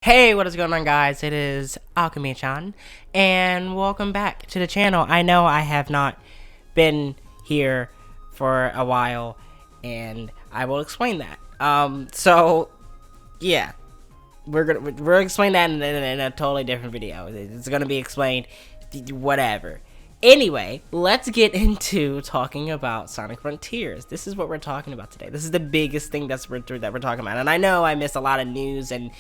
Hey, what is going on, guys? It is Alchemy-Chan, and welcome back to the channel. I know I have not been here for a while, and I will explain that. Yeah, we're explain that in a totally different video. It's gonna be explained, whatever. Anyway, let's get into talking about Sonic Frontiers. This is what we're talking about today. This is the biggest thing that we're talking about, and I know I missed a lot of news and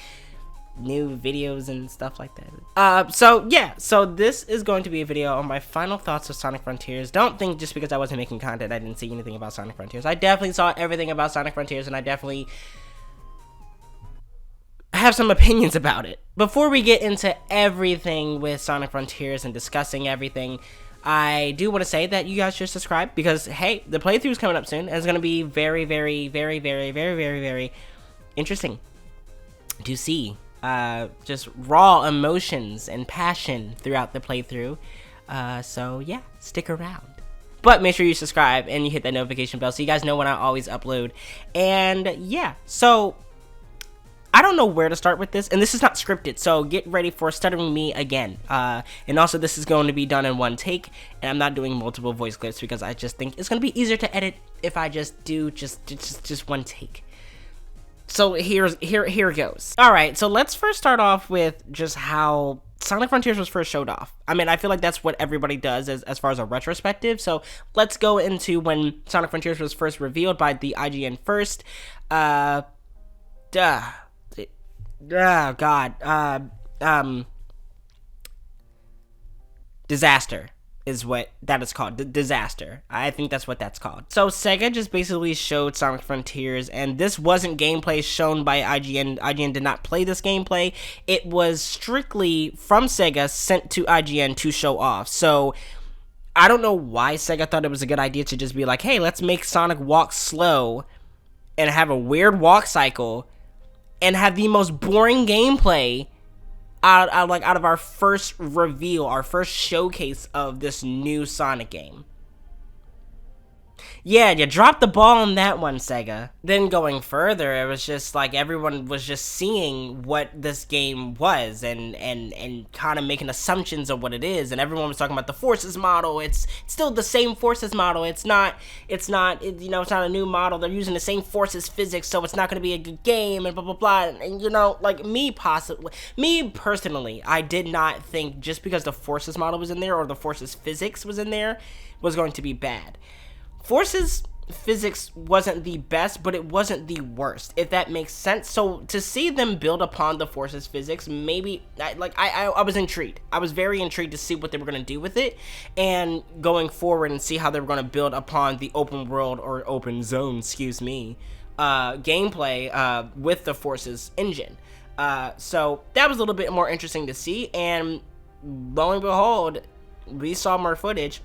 new videos and stuff like that. So this is going to be a video on my final thoughts of Sonic Frontiers. Don't think just because I wasn't making content I didn't see anything about Sonic Frontiers. I definitely saw everything about Sonic Frontiers, and I definitely have some opinions about it. Before we get into everything with Sonic Frontiers and discussing everything, I do want to say that you guys should subscribe, because hey, the playthrough is coming up soon, and it's going to be very interesting to see just raw emotions and passion throughout the playthrough. So yeah, stick around. But make sure you subscribe and you hit that notification bell so you guys know when I always upload. And yeah, so I don't know where to start with this, and this is not scripted, so get ready for stuttering me again. And also, this is going to be done in one take, and I'm not doing multiple voice clips because I just think it's going to be easier to edit if I just do just one take. So here goes. All right, so let's first start off with just how Sonic Frontiers was first showed off. I mean, I feel like that's what everybody does as far as a retrospective. So let's go into when Sonic Frontiers was first revealed by the IGN first. Disaster is what that is called. Disaster. I think that's what that's called. So Sega just basically showed Sonic Frontiers, and this wasn't gameplay shown by IGN. IGN did not play this gameplay. It was strictly from Sega sent to IGN to show off. So I don't know why Sega thought it was a good idea to just be like, hey, let's make Sonic walk slow and have a weird walk cycle and have the most boring gameplay out of our first reveal, our first showcase of this new Sonic game. Yeah, you dropped the ball on that one, Sega. Then going further, it was just like everyone was just seeing what this game was and kind of making assumptions of what it is, and everyone was talking about the Forces model. It's still the same Forces model. It's not a new model. They're using the same Forces physics, so it's not going to be a good game and blah blah blah. And like me personally, I did not think just because the Forces model was in there or the Forces physics was in there was going to be bad. Forces physics wasn't the best, but it wasn't the worst, if that makes sense. So to see them build upon the Forces physics, maybe I was intrigued. I was very intrigued to see what they were going to do with it, and going forward and see how they were going to build upon the open world or open zone, gameplay with the Forces engine. So that was a little bit more interesting to see, and lo and behold, we saw more footage.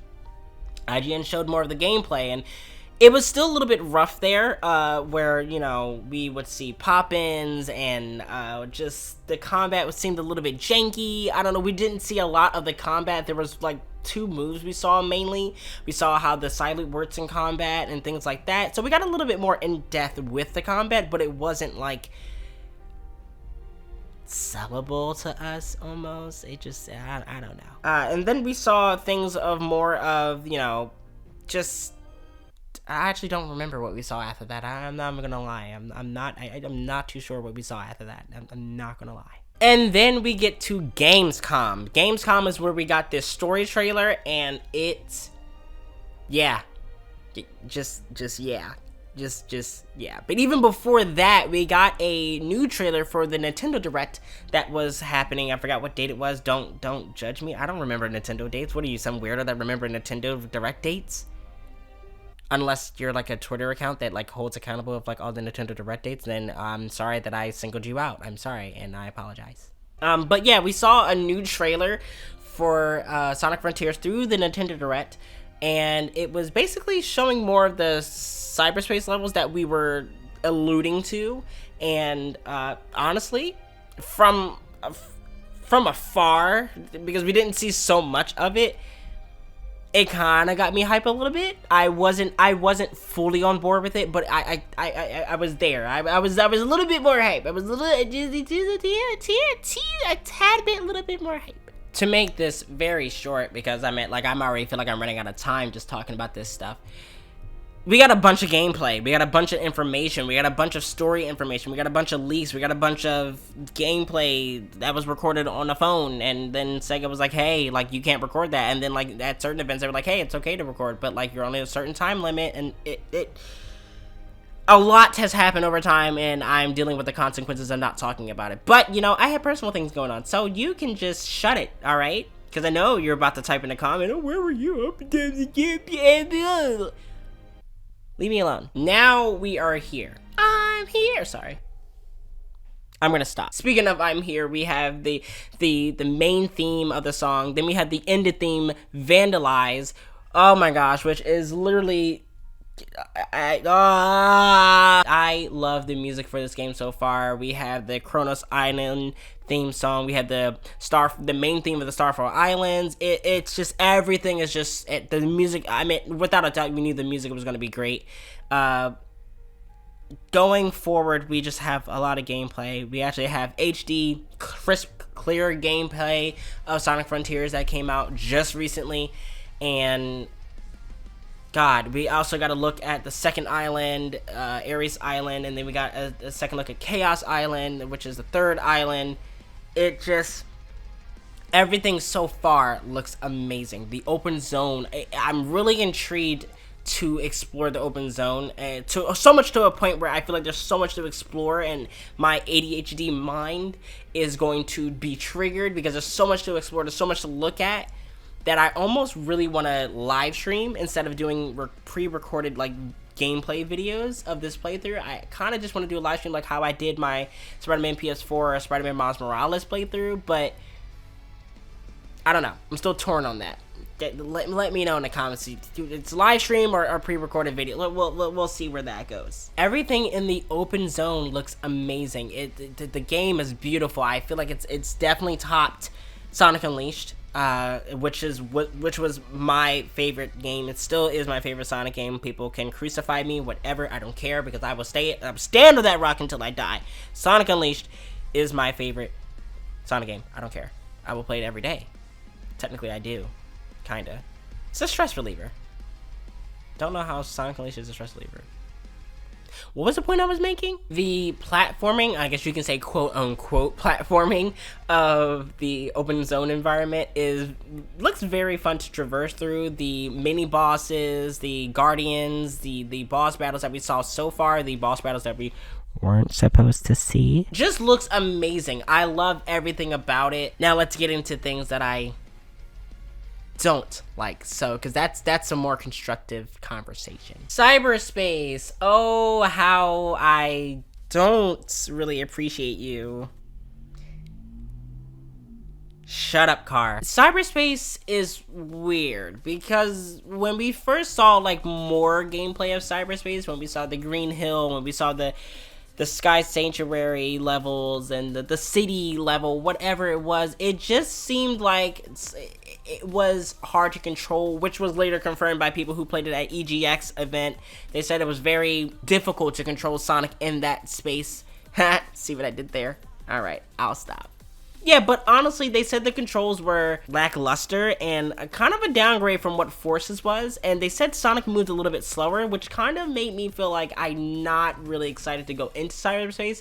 IGN showed more of the gameplay, and it was still a little bit rough there, where, we would see pop-ins, and just the combat seemed a little bit janky. I don't know, we didn't see a lot of the combat. There was, like, 2 moves we saw mainly. We saw how the silent works in combat and things like that. So we got a little bit more in-depth with the combat, but it wasn't, like, sellable to us almost. It just, I don't know. And then we saw things of more of, just, I actually don't remember what we saw after that. I'm not gonna lie. I'm not too sure what we saw after that. I'm not gonna lie. And then we get to Gamescom. Gamescom is where we got this story trailer, and it's, yeah, just yeah. But even before that, we got a new trailer for the Nintendo Direct that was happening. I forgot what date it was. Don't judge me. I don't remember Nintendo dates. What are you, some weirdo that remember Nintendo Direct dates? Unless you're like a Twitter account that like holds accountable of like all the Nintendo Direct dates, then I'm sorry that I singled you out. I'm sorry, and I apologize. But yeah, we saw a new trailer for Sonic Frontiers through the Nintendo Direct, and it was basically showing more of the cyberspace levels that we were alluding to, and honestly, from afar, because we didn't see so much of it, it kind of got me hype a little bit. I wasn't fully on board with it, but I was there. I was a little bit more hype. I was a little bit more hype. To make this very short, because I'm already feel like I'm running out of time just talking about this stuff. We got a bunch of gameplay, we got a bunch of information, we got a bunch of story information, we got a bunch of leaks, we got a bunch of gameplay that was recorded on a phone, and then Sega was like, hey, like, you can't record that, and then, like, at certain events, they were like, hey, it's okay to record, but, like, you're only a certain time limit, and a lot has happened over time, and I'm dealing with the consequences of not talking about it, but, you know, I have personal things going on, so you can just shut it, alright? Because I know you're about to type in a comment, oh, where were you? Leave me alone. Now we are here. I'm here. Sorry. I'm gonna stop. Speaking of I'm here, we have the main theme of the song. Then we have the ended theme, Vandalize. Oh my gosh, which is literally... I love the music for this game so far. We have the Kronos Island theme song. We have the main theme of the Starfall Islands. It's just, everything is just, the music, I mean, without a doubt, we knew the music was going to be great. Going forward, we just have a lot of gameplay. We actually have HD, crisp, clear gameplay of Sonic Frontiers that came out just recently. And God, we also got to look at the second island, Ares Island, and then we got a second look at Chaos Island, which is the third island. It just, everything so far looks amazing. The open zone, I'm really intrigued to explore the open zone, so much to a point where I feel like there's so much to explore, and my ADHD mind is going to be triggered because there's so much to explore, there's so much to look at, that I almost really want to live stream instead of doing pre-recorded like gameplay videos of this playthrough. I kind of just want to do a live stream like how I did my Spider-Man PS4 or Spider-Man Miles Morales playthrough, but I don't know. I'm still torn on that. Let me know in the comments. It's live stream or pre-recorded video. We'll see where that goes. Everything in the open zone looks amazing. The game is beautiful. I feel like it's definitely topped Sonic Unleashed. Which was my favorite game. It still is my favorite Sonic game. People can crucify me, whatever, I don't care, because I will stand on that rock until I die. Sonic Unleashed is my favorite Sonic game. I don't care. I will play it every day. Technically, I do. Kinda. It's a stress reliever. Don't know how Sonic Unleashed is a stress reliever. What was the point I was making? The platforming, I guess you can say quote-unquote platforming of the open zone environment looks very fun to traverse through. The mini-bosses, the guardians, the boss battles that we saw so far, the boss battles that we weren't supposed to see, just looks amazing. I love everything about it. Now let's get into things that I don't like, so because that's a more constructive conversation. Cyberspace. Oh, how I don't really appreciate you. Shut up, car. Cyberspace is weird because when we first saw like more gameplay of Cyberspace, when we saw the Green Hill, when we saw the Sky Sanctuary levels and the city level, whatever it was, it just seemed like it was hard to control, which was later confirmed by people who played it at EGX event. They said it was very difficult to control Sonic in that space. See what I did there? Alright, I'll stop. Yeah, but honestly, they said the controls were lackluster and kind of a downgrade from what Forces was, and they said Sonic moved a little bit slower, which kind of made me feel like I'm not really excited to go into cyberspace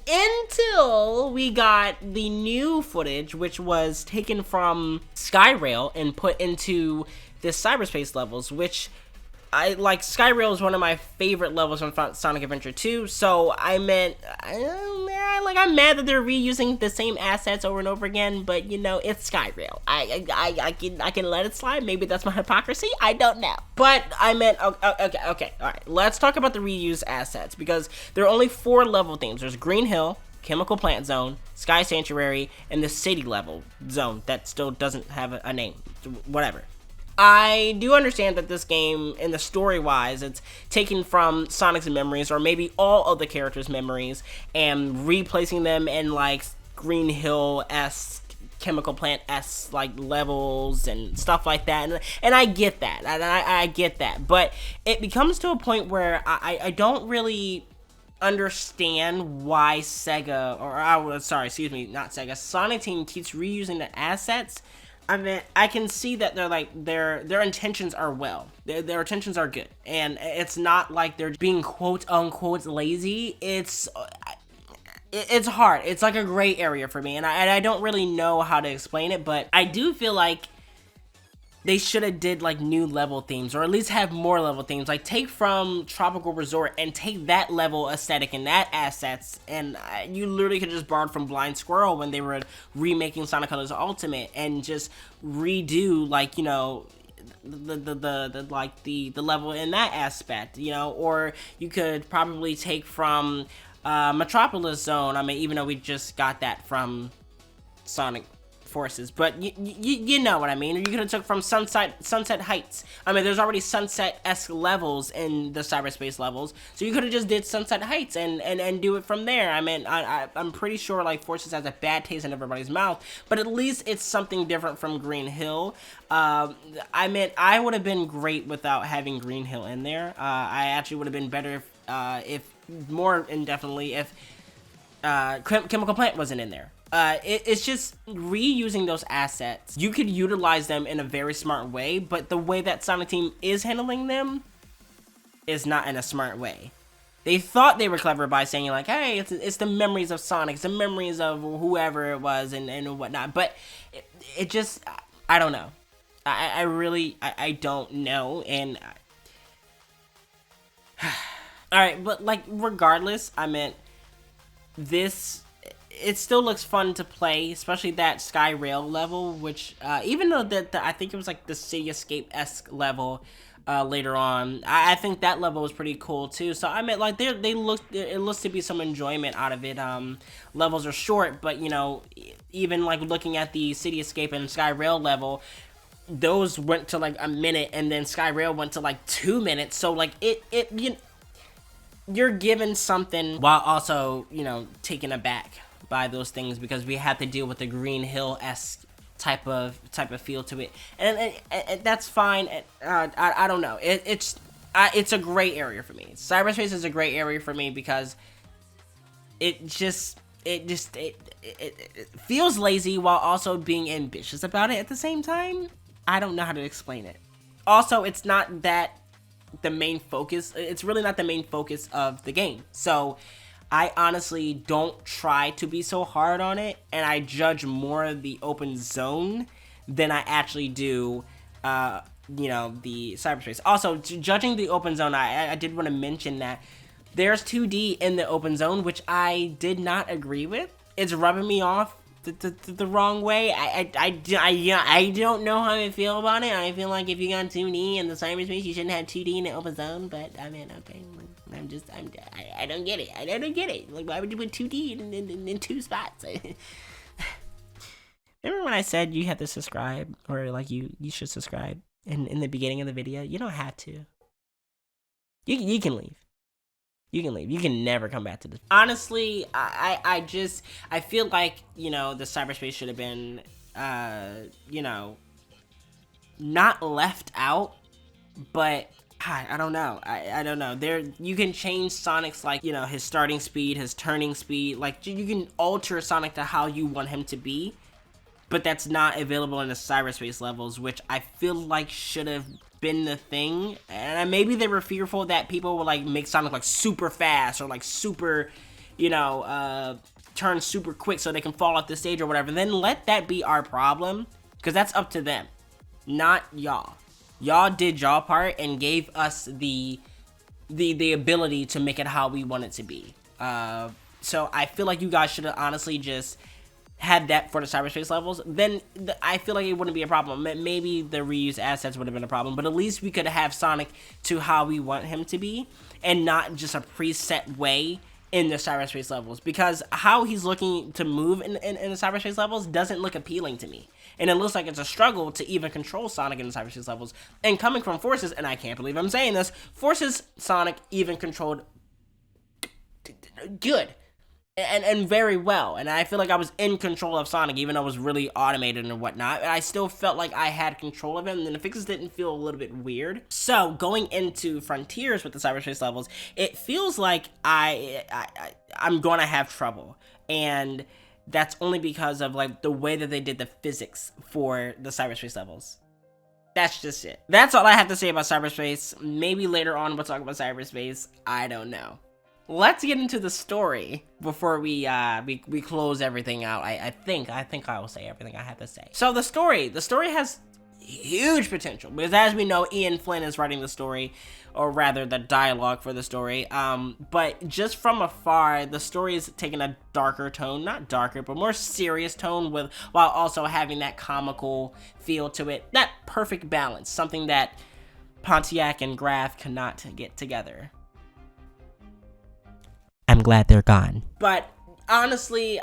until we got the new footage, which was taken from Skyrail and put into the cyberspace levels, which I like. Skyrail is one of my favorite levels from Sonic Adventure 2, so I'm mad that they're reusing the same assets over and over again, but you know, it's Skyrail. I can let it slide. Maybe that's my hypocrisy. I don't know. But I meant, okay, alright. Let's talk about the reused assets, because there are only 4 level themes. There's Green Hill, Chemical Plant Zone, Sky Sanctuary, and the city level zone that still doesn't have a name. Whatever. I do understand that this game, in the story-wise, it's taken from Sonic's memories, or maybe all of the characters' memories, and replacing them in, like, Green Hill-esque chemical plant-esque like levels and stuff like that, and I get that, and I get that, but it becomes to a point where I don't really understand why Sega, or sorry, excuse me, not Sega, Sonic Team keeps reusing the assets. I mean, I can see that they're like their intentions are well. Their intentions are good, and it's not like they're being quote unquote lazy. It's hard. It's like a gray area for me, and I don't really know how to explain it, but I do feel like they should have did like new level themes, or at least have more level themes. Like take from Tropical Resort and take that level aesthetic and that assets, and you literally could just borrow from Blind Squirrel when they were remaking Sonic Colors Ultimate, and just redo like, you know, the level in that aspect, you know. Or you could probably take from Metropolis Zone. I mean, even though we just got that from Sonic Forces, but you know what I mean. Or you could have took from Sunset Heights. I mean, there's already Sunset-esque levels in the cyberspace levels, so you could have just did Sunset Heights and do it from there. I mean, I'm pretty sure like Forces has a bad taste in everybody's mouth, but at least it's something different from Green Hill. I mean, I would have been great without having Green Hill in there. I actually would have been better if more indefinitely if Chemical Plant wasn't in there. It's just reusing those assets. You could utilize them in a very smart way, but the way that Sonic Team is handling them is not in a smart way. They thought they were clever by saying like, hey, it's the memories of Sonic, it's the memories of whoever it was and whatnot, but it just, I don't know. I really don't know, and alright, but like regardless, I meant this, it still looks fun to play, especially that Sky Rail level, which even though I think it was like the City Escape-esque level later on, I think that level was pretty cool too. So I mean, like it looks to be some enjoyment out of it. Levels are short, but you know, even like looking at the City Escape and Sky Rail level, those went to like a minute, and then Sky Rail went to like 2 minutes. So like you're given something while also, you know, taken aback by those things, because we have to deal with the Green Hill-esque type of feel to it, and that's fine. I don't know. It's a gray area for me. Cyberspace is a gray area for me because it feels lazy while also being ambitious about it at the same time. I don't know how to explain it. Also, it's not that the main focus. It's really not the main focus of the game. So I honestly don't try to be so hard on it, and I judge more the open zone than I actually do, you know, the cyberspace. Also, judging the open zone, I did want to mention that there's 2D in the open zone, which I did not agree with. It's rubbing me off the wrong way. I don't know how I feel about it. I feel like if you got 2D in the cyberspace, you shouldn't have 2D in the open zone, but I mean, okay. I don't get it. I don't get it. Like, why would you put 2D in two spots? Remember when I said you have to subscribe, or like you should subscribe in the beginning of the video? You don't have to. You can leave. You can leave. You can never come back to this. Honestly, I feel like, you know, the cyberspace should have been, you know, not left out, but I don't know. I don't know. You can change Sonic's, like, you know, his starting speed, his turning speed. Like, you can alter Sonic to how you want him to be, but that's not available in the cyberspace levels, which I feel like should have been the thing. And maybe they were fearful that people would like make Sonic like super fast, or like super, you know, turn super quick so they can fall off the stage or whatever. Then let that be our problem, because that's up to them, not y'all. Y'all did y'all part and gave us the ability to make it how we want it to be. So I feel like you guys should have honestly just had that for the cyberspace levels. Then I feel like it wouldn't be a problem. Maybe the reused assets would have been a problem, but at least we could have Sonic to how we want him to be, and not just a preset way in the cyberspace levels, because how he's looking to move in the cyberspace levels doesn't look appealing to me. And it looks like it's a struggle to even control Sonic in the cyberspace levels. And coming from Forces, and I can't believe I'm saying this, Forces Sonic even controlled good. and very well. And I feel like I was in control of Sonic, even though it was really automated and whatnot. And I still felt like I had control of him, and the fixes didn't feel a little bit weird. So going into Frontiers with the cyberspace levels, it feels like I'm gonna have trouble, and that's only because of like the way that they did the physics for the cyberspace levels. That's just it. That's all I have to say about cyberspace. Maybe later on we'll talk about cyberspace. I don't know. Let's get into the story before we close everything out. I think I will say everything I have to say. So the story has huge potential, because as we know, Ian Flynn is writing the story, or rather the dialogue for the story. But just from afar, the story is taking a darker tone, not darker, but more serious tone, while also having that comical feel to it. That perfect balance, something that Pontiac and Graf cannot get together. I'm glad they're gone. But honestly,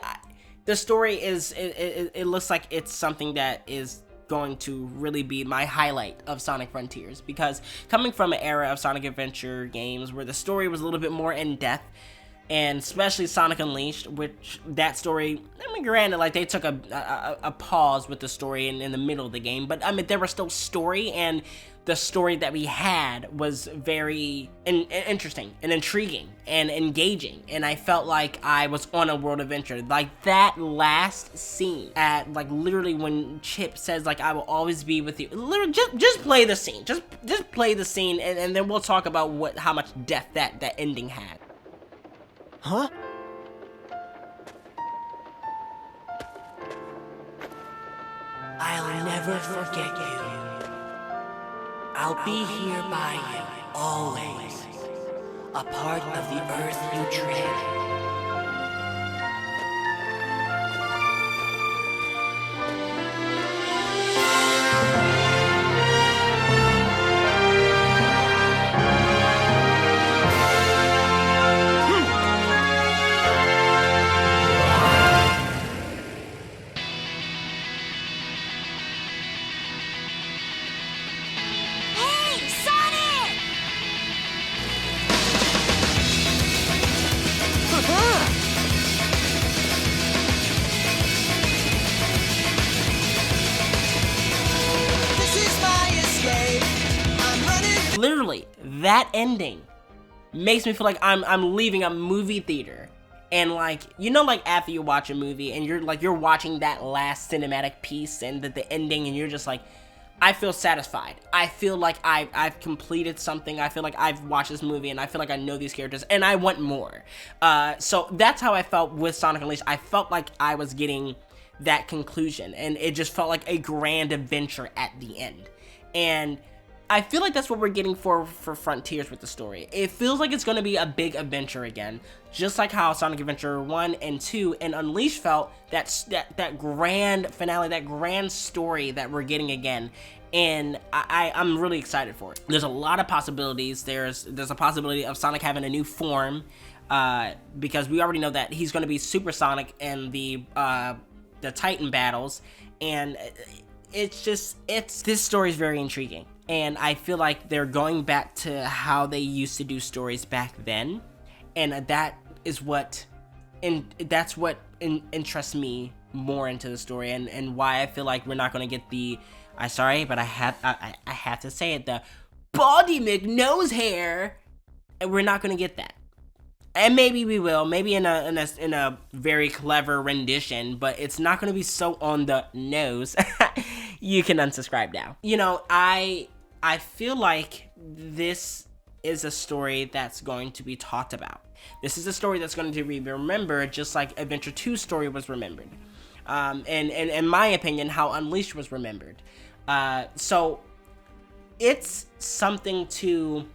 the story it looks like it's something that is going to really be my highlight of Sonic Frontiers, because coming from an era of Sonic Adventure games where the story was a little bit more in-depth, and especially Sonic Unleashed, which that story, I mean, granted, like, they took a pause with the story in the middle of the game, but I mean, there was still story, and the story that we had was very interesting and intriguing and engaging, and I felt like I was on a world adventure. Like, that last scene at, like, literally when Chip says, like, I will always be with you, literally, just play the scene, just play the scene, and then we'll talk about how much depth that ending had. Huh? I'll never forget you. I'll be here by you, always. A part of the earth you tread. Literally, that ending makes me feel like I'm leaving a movie theater, and like, you know, like after you watch a movie and you're watching that last cinematic piece and the ending, and you're just like, I feel satisfied. I feel like I've completed something. I feel like I've watched this movie, and I feel like I know these characters, and I want more. So that's how I felt with Sonic Unleashed. I felt like I was getting that conclusion, and it just felt like a grand adventure at the end. And I feel like that's what we're getting for Frontiers with the story. It feels like it's going to be a big adventure again, just like how Sonic Adventure 1 and 2 and Unleashed felt, that grand finale, that grand story that we're getting again. And I'm really excited for it. There's a lot of possibilities. There's a possibility of Sonic having a new form, because we already know that he's going to be Super Sonic in the Titan battles, and this story is very intriguing. And I feel like they're going back to how they used to do stories back then, and that's what interests me more into the story, and why I feel like we're not gonna get the, I'm sorry, but I have to say it, the Baldy McNose hair, and we're not gonna get that. And maybe we will, maybe in a very clever rendition, but it's not gonna be so on the nose. You can unsubscribe now. You know, I feel like this is a story that's going to be talked about. This is a story that's going to be remembered, just like Adventure 2's story was remembered. And in my opinion, how Unleashed was remembered. So it's something to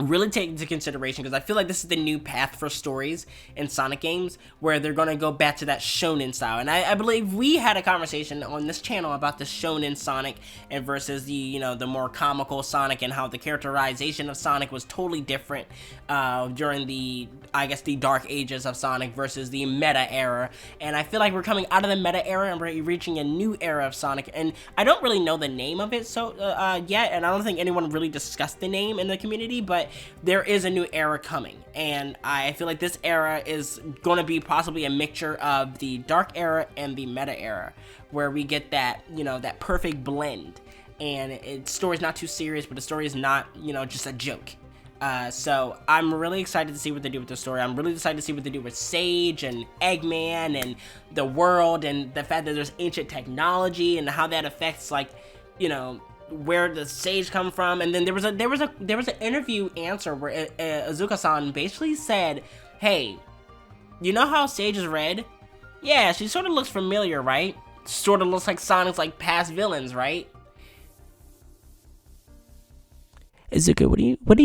really take into consideration, because I feel like this is the new path for stories in Sonic games, where they're going to go back to that shonen style. And I believe we had a conversation on this channel about the shonen Sonic and versus the, you know, the more comical Sonic, and how the characterization of Sonic was totally different during the, I guess, the dark ages of Sonic versus the meta era. And I feel like we're coming out of the meta era and we're reaching a new era of Sonic, and I don't really know the name of it yet, and I don't think anyone really discussed the name in the community, but but there is a new era coming, and I feel like this era is going to be possibly a mixture of the dark era and the meta era, where we get that, you know, that perfect blend, and the story's not too serious, but the story is not, you know, just a joke. So I'm really excited to see what they do with the story. I'm really excited to see what they do with Sage and Eggman and the world, and the fact that there's ancient technology and how that affects, like, you know, where the Sage come from. And then there was an interview answer where Azuka-san basically said, "Hey, you know how Sage is red? Yeah, she sort of looks familiar, right? Sort of looks like Sonic's like past villains, right?" Izuka, what do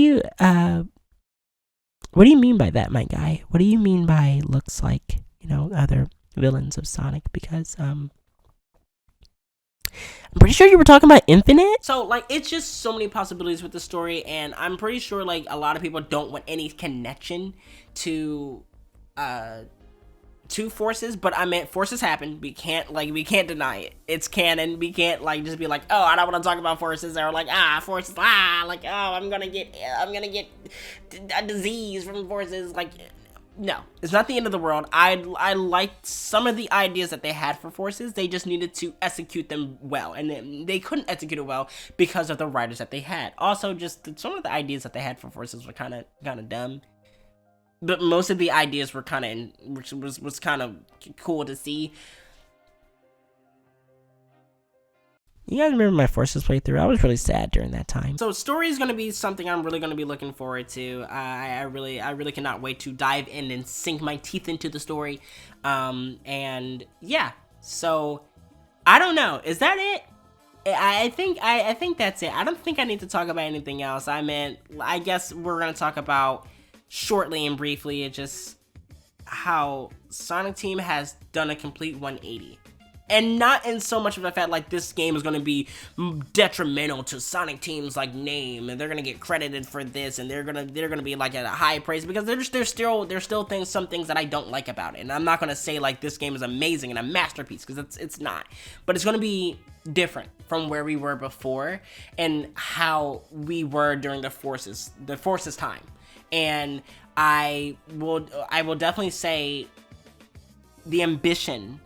you mean by that, my guy? What do you mean by looks like, you know, other villains of Sonic? Because I'm pretty sure you were talking about Infinite. So like, it's just so many possibilities with the story, and I'm pretty sure like a lot of people don't want any connection to Forces, but I meant Forces happen. We can't deny it. It's canon. We can't like just be like, oh, I don't want to talk about Forces, or like, Forces, like, oh, I'm gonna get a disease from Forces. Like, no, it's not the end of the world. I liked some of the ideas that they had for Forces. They just needed to execute them well, and they couldn't execute it well because of the writers that they had. Also, just some of the ideas that they had for Forces were kind of dumb. But most of the ideas were which was kind of cool to see. You guys remember my Forces playthrough? I was really sad during that time. So story is going to be something I'm really going to be looking forward to. I really cannot wait to dive in and sink my teeth into the story. And yeah, so I don't know. Is that it? I think that's it. I don't think I need to talk about anything else. I guess we're going to talk about shortly and briefly, it's just how Sonic Team has done a complete 180. And not in so much of the fact like this game is going to be detrimental to Sonic Team's like name, and they're going to get credited for this, and they're going to be like at a high praise, because there's still some things that I don't like about it. And I'm not going to say like this game is amazing and a masterpiece, because it's not. But it's going to be different from where we were before and how we were during the Forces time. And I will definitely say the ambition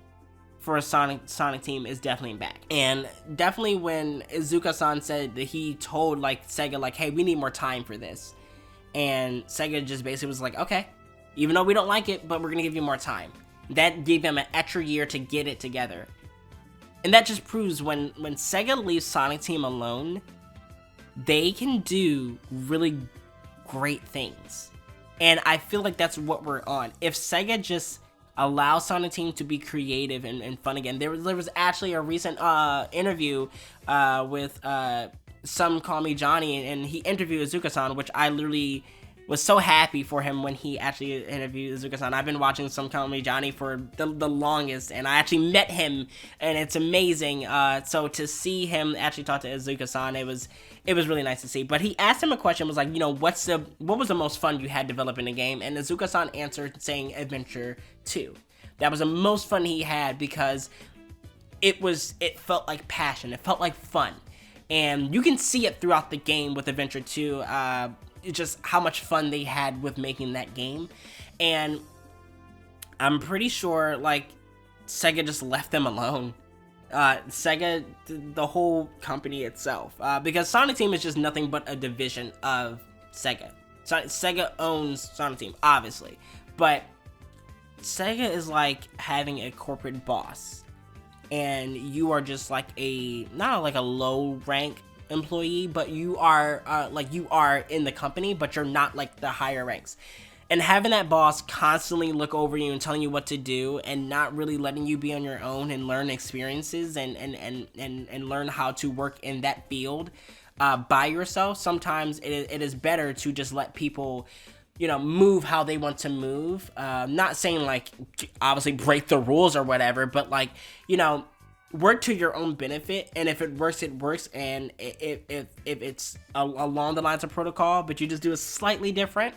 for a Sonic Team is definitely back. And definitely when Izuka-san said that he told like Sega like, hey, we need more time for this. And Sega just basically was like, okay, even though we don't like it, but we're gonna give you more time. That gave them an extra year to get it together. And that just proves when Sega leaves Sonic Team alone, they can do really great things. And I feel like that's what we're on. If Sega just allows Sonic Team to be creative and fun again. There was actually a recent interview with Some Call Me Johnny, and he interviewed Izuka-san, which I literally was so happy for him when he actually interviewed Izuka-san. I've been watching Some Call Me Johnny for the longest, and I actually met him, and it's amazing. So to see him actually talk to Izuka-san, it was really nice to see. But he asked him a question, was like, you know, what was the most fun you had developing the game? And Izuka-san answered saying Adventure 2. That was the most fun he had, because it felt like passion, it felt like fun. And you can see it throughout the game with Adventure 2, just how much fun they had with making that game. And I'm pretty sure like Sega just left them alone. Sega, the whole company itself, because Sonic Team is just nothing but a division of Sega. Sega owns Sonic Team, obviously, but Sega is like having a corporate boss, and you are just like not like a low rank employee, but you are you are in the company, but you're not like the higher ranks. And having that boss constantly look over you and telling you what to do, and not really letting you be on your own and learn experiences and learn how to work in that field by yourself, sometimes it is better to just let people, you know, move how they want to move. Not saying like obviously break the rules or whatever, but like, you know, work to your own benefit. And if it works, it works. And if it's along the lines of protocol, but you just do it slightly different,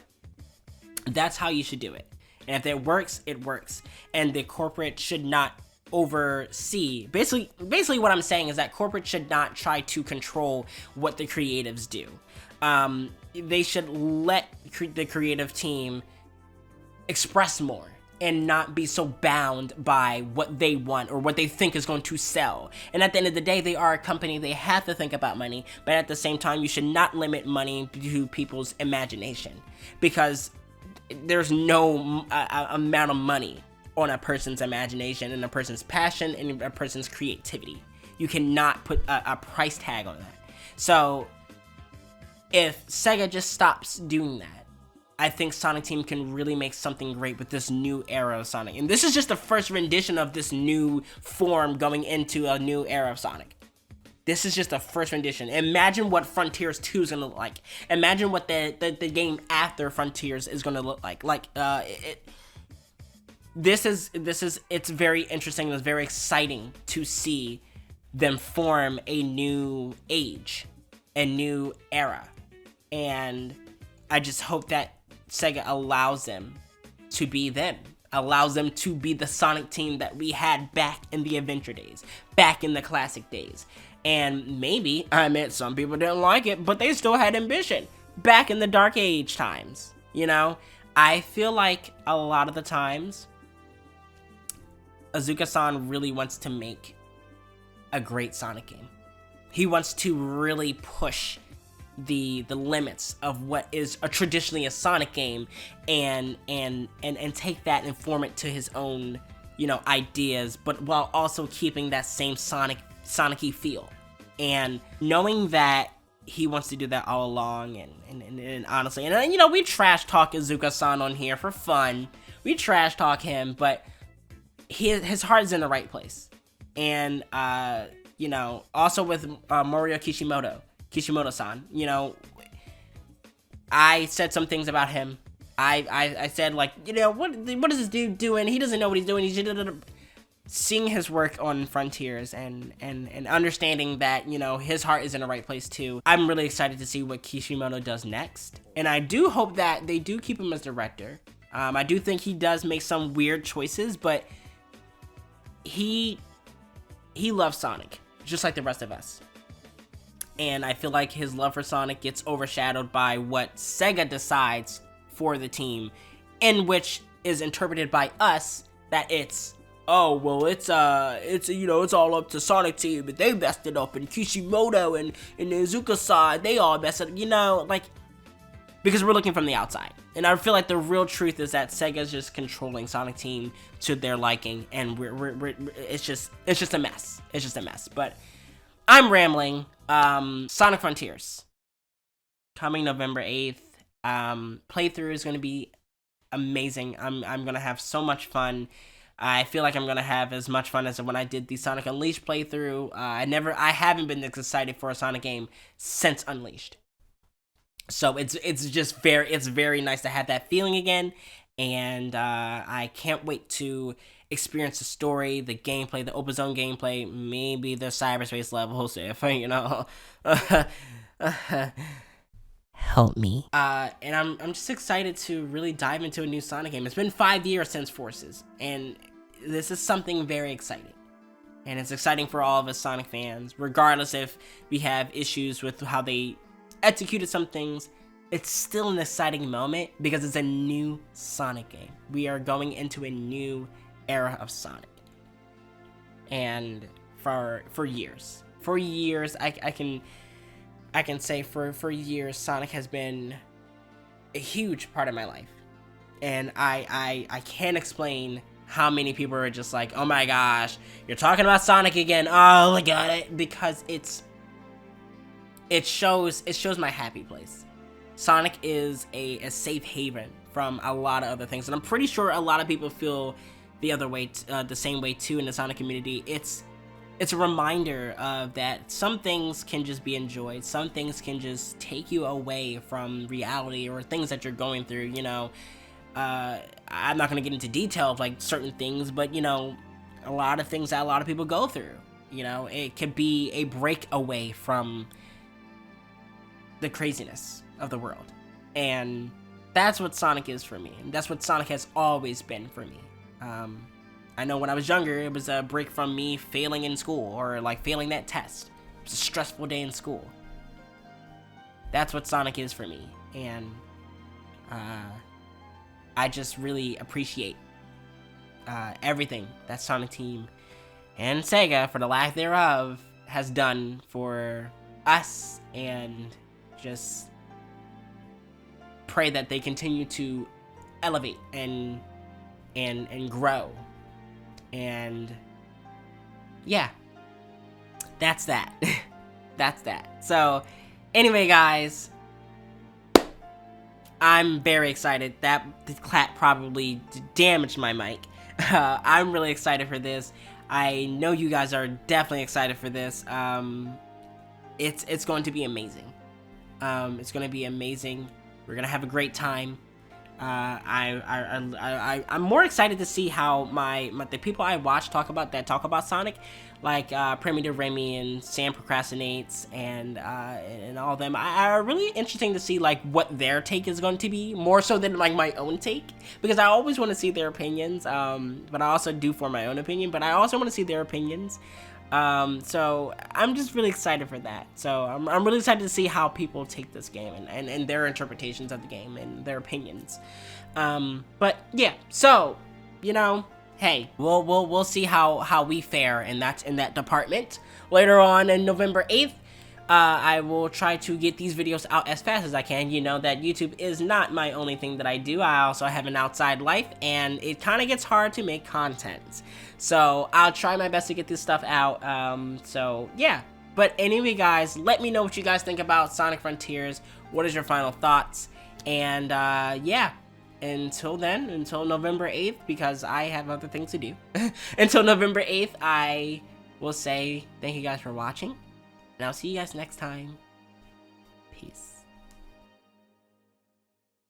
that's how you should do it. And if it works, it works. And the corporate should not oversee. Basically what I'm saying is that corporate should not try to control what the creatives do. They should let the creative team express more and not be so bound by what they want or what they think is going to sell. And at the end of the day, they are a company, they have to think about money, but at the same time, you should not limit money to people's imagination, because there's no amount of money on a person's imagination and a person's passion and a person's creativity. You cannot put a price tag on that. So if Sega just stops doing that, I think Sonic Team can really make something great with this new era of Sonic. And this is just the first rendition of this new form going into a new era of Sonic. This is just the first rendition. Imagine what Frontiers 2 is going to look like. Imagine what the game after Frontiers is going to look like. It's very interesting. It's very exciting to see them form a new age, a new era. And I just hope that Sega allows them to be them, allows them to be the Sonic Team that we had back in the adventure days, back in the classic days. And maybe, I admit, some people didn't like it, but they still had ambition back in the Dark Age times. You know, I feel like a lot of the times, Azuka-san really wants to make a great Sonic game. He wants to really push the limits of what is traditionally a Sonic game and take that and form it to his own, you know, ideas, but while also keeping that same Sonic-y feel. And knowing that he wants to do that all along, and honestly, and you know, we trash talk Azuka-san on here for fun. We trash talk him, but his heart is in the right place. And you know, also with Morio Kishimoto-san, you know, I said some things about him. I said, like, you know, what is this dude doing? He doesn't know what he's doing. He's seeing his work on Frontiers and understanding that, you know, his heart is in the right place too. I'm really excited to see what Kishimoto does next, and I do hope that they do keep him as director. I do think he does make some weird choices, but he loves Sonic just like the rest of us. And I feel like his love for Sonic gets overshadowed by what Sega decides for the team, in which is interpreted by us that it's, oh, well, it's you know, it's all up to Sonic Team, but they messed it up, and Kishimoto and Izuka side, they all messed it up, you know, like, because we're looking from the outside. And I feel like the real truth is that Sega's just controlling Sonic Team to their liking, and it's just a mess. It's just a mess. But I'm rambling. Sonic Frontiers coming November 8th. Playthrough is going to be amazing. I'm going to have so much fun. I feel like I'm going to have as much fun as when I did the Sonic Unleashed playthrough. I haven't been this excited for a Sonic game since Unleashed. So it's very nice to have that feeling again, and I can't wait to experience the story, the gameplay, the open zone gameplay, maybe the cyberspace levels, if you know, help me. And I'm just excited to really dive into a new Sonic game. It's been 5 years since Forces, and this is something very exciting. And it's exciting for all of us Sonic fans, regardless if we have issues with how they executed some things. It's still an exciting moment because it's a new Sonic game. We are going into a new era of Sonic. And for years, I can say for years, Sonic has been a huge part of my life. And I can't explain how many people are just like, oh my gosh, you're talking about Sonic again. Oh, look at it. Because it shows my happy place. Sonic is a safe haven from a lot of other things, and I'm pretty sure a lot of people feel the other way, the same way too in the Sonic community. It's a reminder of that some things can just be enjoyed, some things can just take you away from reality or things that you're going through. You know, I'm not gonna get into detail of like certain things, but you know, a lot of things that a lot of people go through. You know, it could be a break away from the craziness of the world, and that's what Sonic is for me, and that's what Sonic has always been for me. I know when I was younger, it was a break from me failing in school, or like failing that test. It was a stressful day in school. That's what Sonic is for me. And I just really appreciate everything that Sonic Team and Sega, for the lack thereof, has done for us, and just pray that they continue to elevate and grow. And yeah, that's that. That's that. So anyway, guys, I'm very excited. That clap probably damaged my mic. I'm really excited for this. I know you guys are definitely excited for this. It's going to be amazing. It's going to be amazing. We're gonna have a great time. I'm more excited to see how the people I watch talk about Sonic, like Primitive Remy and Sam Procrastinates and all of them. Are really interesting to see like what their take is going to be, more so than like my own take, because I always want to see their opinions. But I also do form my own opinion, but I also want to see their opinions. So I'm just really excited for that. So I'm really excited to see how people take this game and their interpretations of the game and their opinions. But yeah, so, you know, hey, we'll see how we fare in that department. Later on in November 8th, I will try to get these videos out as fast as I can. You know that YouTube is not my only thing that I do. I also have an outside life, and it kind of gets hard to make content. So I'll try my best to get this stuff out. So yeah. But anyway, guys, let me know what you guys think about Sonic Frontiers. What is your final thoughts? And yeah. Until then, until November 8th, because I have other things to do. Until November 8th, I will say thank you guys for watching. And I'll see you guys next time. Peace.